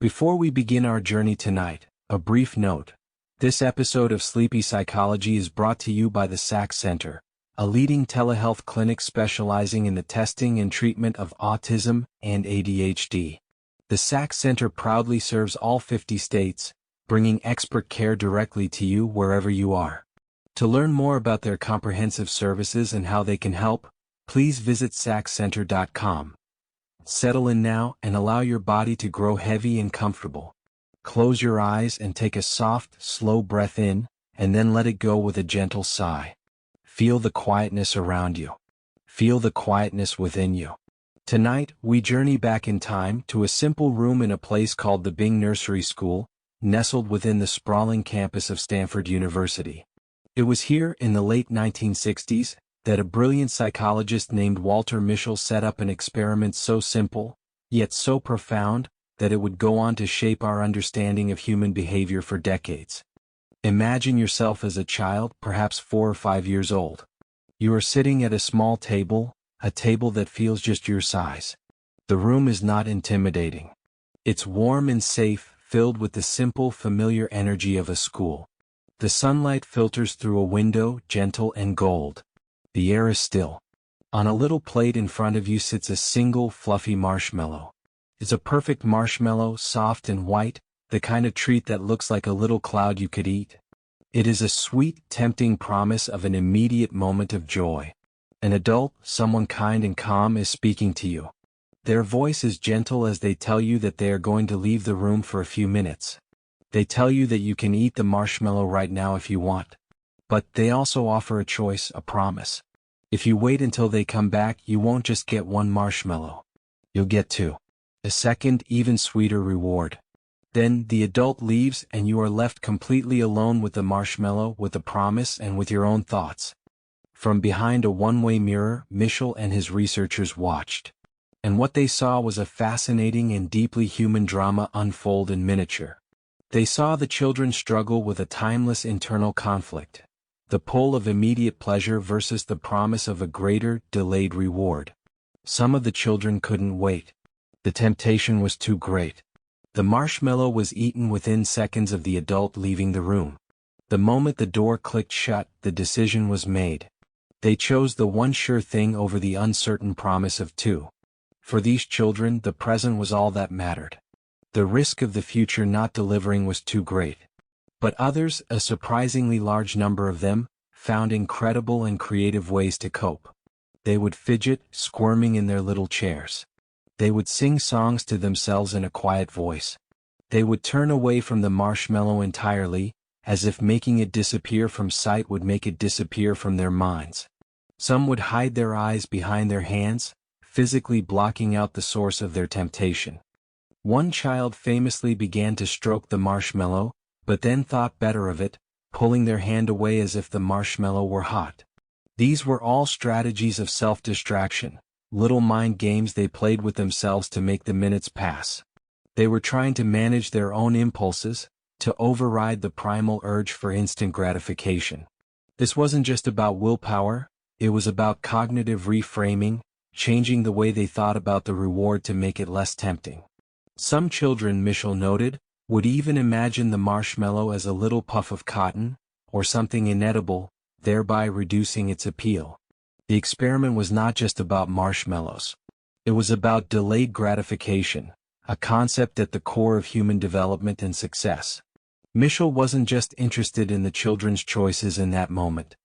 Before we begin our journey tonight, a brief note. This episode of Sleepy Psychology is brought to you by the SAC Center, a leading telehealth clinic specializing in the testing and treatment of autism and ADHD. The SAC Center proudly serves all 50 states, bringing expert care directly to you wherever you are. To learn more about their comprehensive services and how they can help, please visit saccenter.com. Settle in now and allow your body to grow heavy and comfortable. Close your eyes and take a soft, slow breath in, and then let it go with a gentle sigh. Feel the quietness around you. Feel the quietness within you. Tonight, we journey back in time to a simple room in a place called the Bing Nursery School, nestled within the sprawling campus of Stanford University. It was here, in the late 1960s, that a brilliant psychologist named Walter Mischel set up an experiment so simple, yet so profound, that it would go on to shape our understanding of human behavior for decades. Imagine yourself as a child, perhaps 4 or 5 years old. You are sitting at a small table, a table that feels just your size. The room is not intimidating. It's warm and safe, filled with the simple, familiar energy of a school. The sunlight filters through a window, gentle and gold. The air is still. On a little plate in front of you sits a single, fluffy marshmallow. It's a perfect marshmallow, soft and white, the kind of treat that looks like a little cloud you could eat. It is a sweet, tempting promise of an immediate moment of joy. An adult, someone kind and calm, is speaking to you. Their voice is gentle as they tell you that they are going to leave the room for a few minutes. They tell you that you can eat the marshmallow right now if you want. But they also offer a choice, a promise. If you wait until they come back, you won't just get one marshmallow. You'll get 2. A second, even sweeter reward. Then, the adult leaves and you are left completely alone with the marshmallow, with the promise, and with your own thoughts. From behind a one-way mirror, Mischel and his researchers watched. And what they saw was a fascinating and deeply human drama unfold in miniature. They saw the children struggle with a timeless internal conflict. The pull of immediate pleasure versus the promise of a greater, delayed reward. Some of the children couldn't wait. The temptation was too great. The marshmallow was eaten within seconds of the adult leaving the room. The moment the door clicked shut, the decision was made. They chose the one sure thing over the uncertain promise of 2. For these children, the present was all that mattered. The risk of the future not delivering was too great. But others, a surprisingly large number of them, found incredible and creative ways to cope. They would fidget, squirming in their little chairs. They would sing songs to themselves in a quiet voice. They would turn away from the marshmallow entirely, as if making it disappear from sight would make it disappear from their minds. Some would hide their eyes behind their hands, physically blocking out the source of their temptation. One child famously began to stroke the marshmallow, but then thought better of it, pulling their hand away as if the marshmallow were hot. These were all strategies of self-distraction, little mind games they played with themselves to make the minutes pass. They were trying to manage their own impulses, to override the primal urge for instant gratification. This wasn't just about willpower, it was about cognitive reframing, changing the way they thought about the reward to make it less tempting. Some children, Mischel noted, would even imagine the marshmallow as a little puff of cotton, or something inedible, thereby reducing its appeal. The experiment was not just about marshmallows. It was about delayed gratification, a concept at the core of human development and success. Mischel wasn't just interested in the children's choices in that moment.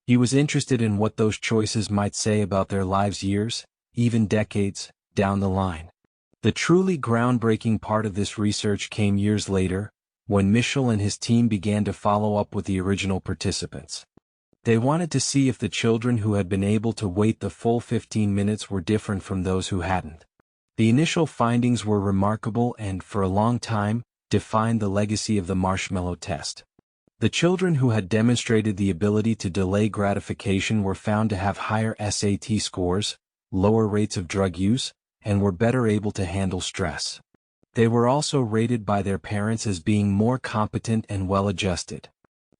He was interested in what those choices might say about their lives years, even decades, down the line. The truly groundbreaking part of this research came years later, when Mischel and his team began to follow up with the original participants. They wanted to see if the children who had been able to wait the full 15 minutes were different from those who hadn't. The initial findings were remarkable and, for a long time, defined the legacy of the marshmallow test. The children who had demonstrated the ability to delay gratification were found to have higher SAT scores, lower rates of drug use, and were better able to handle stress. They were also rated by their parents as being more competent and well-adjusted.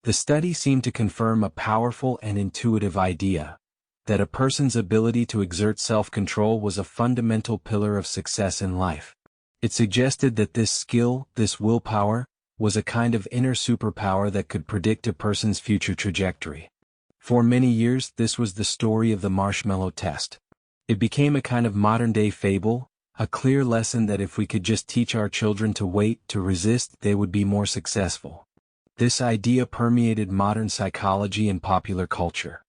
The study seemed to confirm a powerful and intuitive idea, that a person's ability to exert self-control was a fundamental pillar of success in life. It suggested that this skill, this willpower, was a kind of inner superpower that could predict a person's future trajectory. For many years, this was the story of the marshmallow test. It became a kind of modern-day fable, a clear lesson that if we could just teach our children to wait, to resist, they would be more successful. This idea permeated modern psychology and popular culture.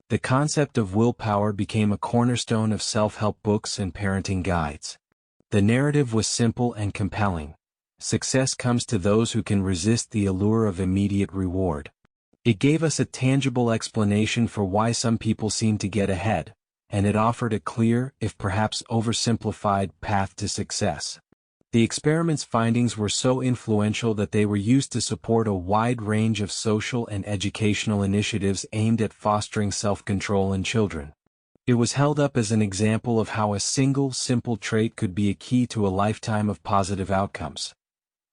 The concept of willpower became a cornerstone of self-help books and parenting guides. The narrative was simple and compelling. Success comes to those who can resist the allure of immediate reward. It gave us a tangible explanation for why some people seem to get ahead, and it offered a clear, if perhaps oversimplified, path to success. The experiment's findings were so influential that they were used to support a wide range of social and educational initiatives aimed at fostering self-control in children. It was held up as an example of how a single, simple trait could be a key to a lifetime of positive outcomes.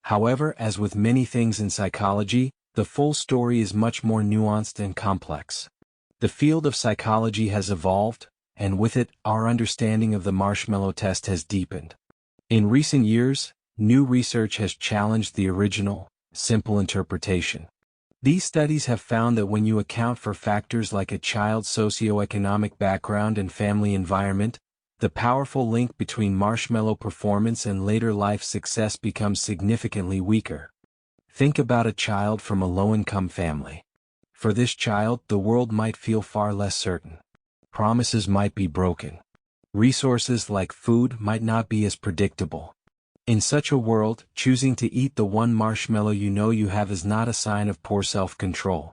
However, as with many things in psychology, the full story is much more nuanced and complex. The field of psychology has evolved, and with it, our understanding of the marshmallow test has deepened. In recent years, new research has challenged the original, simple interpretation. These studies have found that when you account for factors like a child's socioeconomic background and family environment, the powerful link between marshmallow performance and later life success becomes significantly weaker. Think about a child from a low-income family. For this child, the world might feel far less certain. Promises might be broken. Resources like food might not be as predictable. In such a world, choosing to eat the one marshmallow you know you have is not a sign of poor self-control.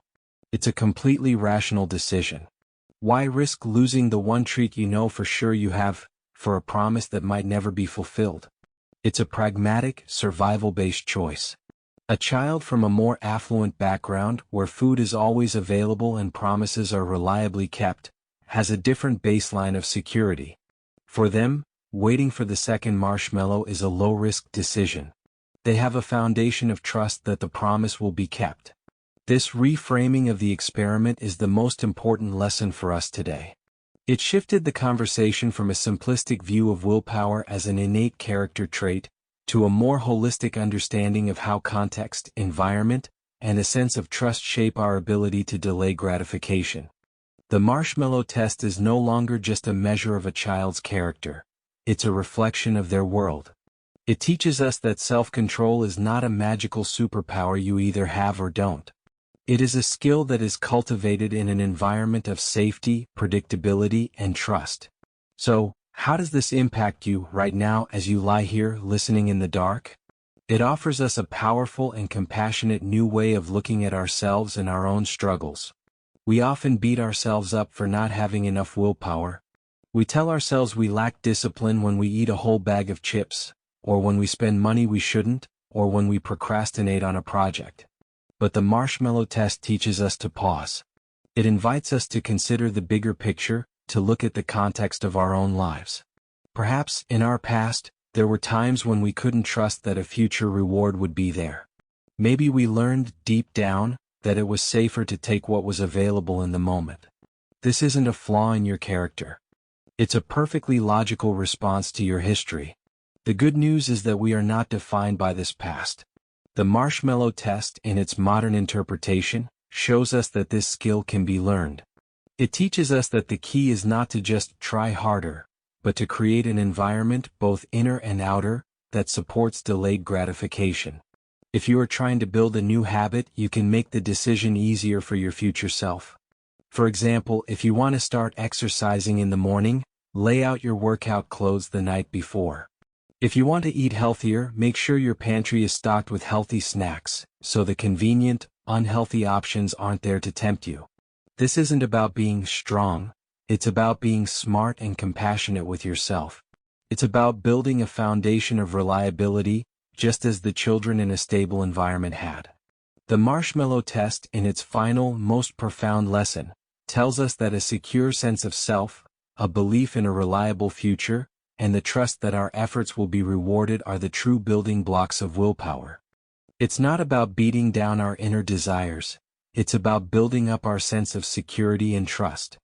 It's a completely rational decision. Why risk losing the one treat you know for sure you have, for a promise that might never be fulfilled? It's a pragmatic, survival-based choice. A child from a more affluent background, where food is always available and promises are reliably kept, has a different baseline of security. For them, waiting for the second marshmallow is a low-risk decision. They have a foundation of trust that the promise will be kept. This reframing of the experiment is the most important lesson for us today. It shifted the conversation from a simplistic view of willpower as an innate character trait, to a more holistic understanding of how context, environment, and a sense of trust shape our ability to delay gratification. The marshmallow test is no longer just a measure of a child's character. It's a reflection of their world. It teaches us that self-control is not a magical superpower you either have or don't. It is a skill that is cultivated in an environment of safety, predictability, and trust. So, how does this impact you right now as you lie here listening in the dark? It offers us a powerful and compassionate new way of looking at ourselves and our own struggles. We often beat ourselves up for not having enough willpower. We tell ourselves we lack discipline when we eat a whole bag of chips, or when we spend money we shouldn't, or when we procrastinate on a project. But the marshmallow test teaches us to pause. It invites us to consider the bigger picture, to look at the context of our own lives. Perhaps, in our past, there were times when we couldn't trust that a future reward would be there. Maybe we learned, deep down, that it was safer to take what was available in the moment. This isn't a flaw in your character. It's a perfectly logical response to your history. The good news is that we are not defined by this past. The marshmallow test, in its modern interpretation, shows us that this skill can be learned. It teaches us that the key is not to just try harder, but to create an environment, both inner and outer, that supports delayed gratification. If you are trying to build a new habit, you can make the decision easier for your future self. For example, if you want to start exercising in the morning, lay out your workout clothes the night before. If you want to eat healthier, make sure your pantry is stocked with healthy snacks, so the convenient, unhealthy options aren't there to tempt you. This isn't about being strong, it's about being smart and compassionate with yourself. It's about building a foundation of reliability, just as the children in a stable environment had. The marshmallow test, in its final, most profound lesson, tells us that a secure sense of self, a belief in a reliable future, and the trust that our efforts will be rewarded are the true building blocks of willpower. It's not about beating down our inner desires, it's about building up our sense of security and trust.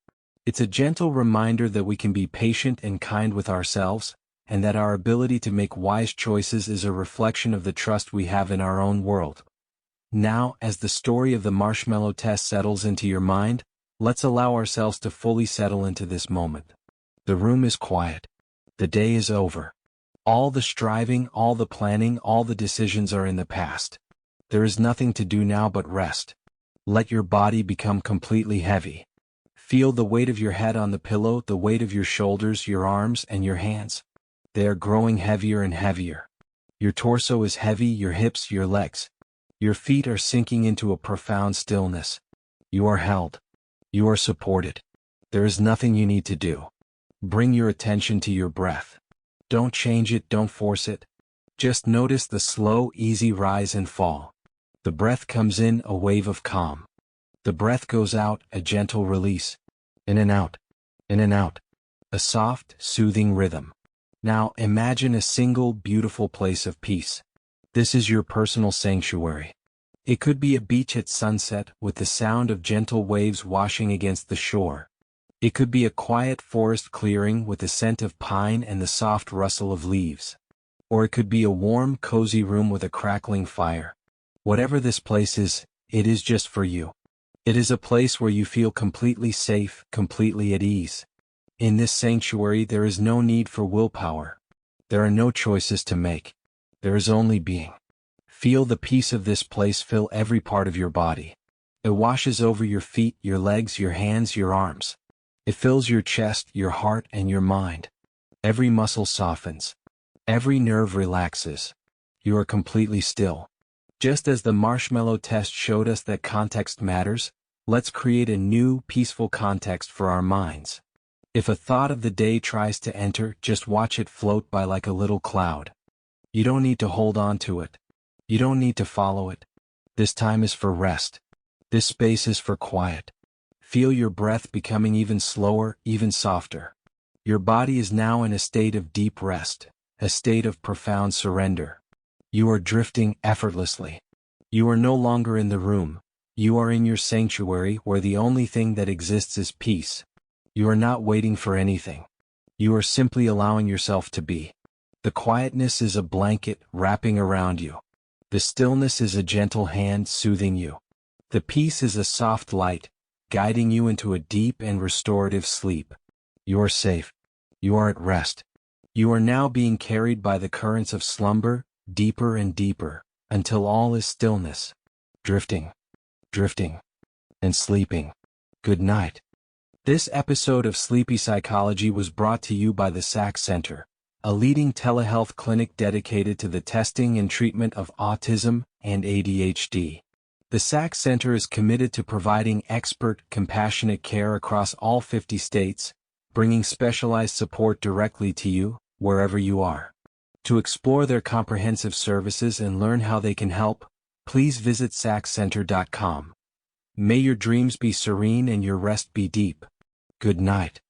It's a gentle reminder that we can be patient and kind with ourselves, and that our ability to make wise choices is a reflection of the trust we have in our own world. Now, as the story of the marshmallow test settles into your mind, let's allow ourselves to fully settle into this moment. The room is quiet. The day is over. All the striving, all the planning, all the decisions are in the past. There is nothing to do now but rest. Let your body become completely heavy. Feel the weight of your head on the pillow, the weight of your shoulders, your arms, and your hands. They are growing heavier and heavier. Your torso is heavy, your hips, your legs. Your feet are sinking into a profound stillness. You are held. You are supported. There is nothing you need to do. Bring your attention to your breath. Don't change it, don't force it. Just notice the slow, easy rise and fall. The breath comes in, a wave of calm. The breath goes out, a gentle release. In and out. In and out. A soft, soothing rhythm. Now imagine a single, beautiful place of peace. This is your personal sanctuary. It could be a beach at sunset with the sound of gentle waves washing against the shore. It could be a quiet forest clearing with the scent of pine and the soft rustle of leaves. Or it could be a warm, cozy room with a crackling fire. Whatever this place is, it is just for you. It is a place where you feel completely safe, completely at ease. In this sanctuary there is no need for willpower. There are no choices to make. There is only being. Feel the peace of this place fill every part of your body. It washes over your feet, your legs, your hands, your arms. It fills your chest, your heart, and your mind. Every muscle softens. Every nerve relaxes. You are completely still. Just as the marshmallow test showed us that context matters, let's create a new, peaceful context for our minds. If a thought of the day tries to enter, just watch it float by like a little cloud. You don't need to hold on to it. You don't need to follow it. This time is for rest. This space is for quiet. Feel your breath becoming even slower, even softer. Your body is now in a state of deep rest, a state of profound surrender. You are drifting effortlessly. You are no longer in the room. You are in your sanctuary where the only thing that exists is peace. You are not waiting for anything. You are simply allowing yourself to be. The quietness is a blanket wrapping around you. The stillness is a gentle hand soothing you. The peace is a soft light, guiding you into a deep and restorative sleep. You are safe. You are at rest. You are now being carried by the currents of slumber, deeper and deeper, until all is stillness. Drifting, drifting, and sleeping. Good night. This episode of Sleepy Psychology was brought to you by the SAC Center, a leading telehealth clinic dedicated to the testing and treatment of autism and ADHD. The SAC Center is committed to providing expert, compassionate care across all 50 states, bringing specialized support directly to you, wherever you are. To explore their comprehensive services and learn how they can help, please visit saccenter.com. May your dreams be serene and your rest be deep. Good night.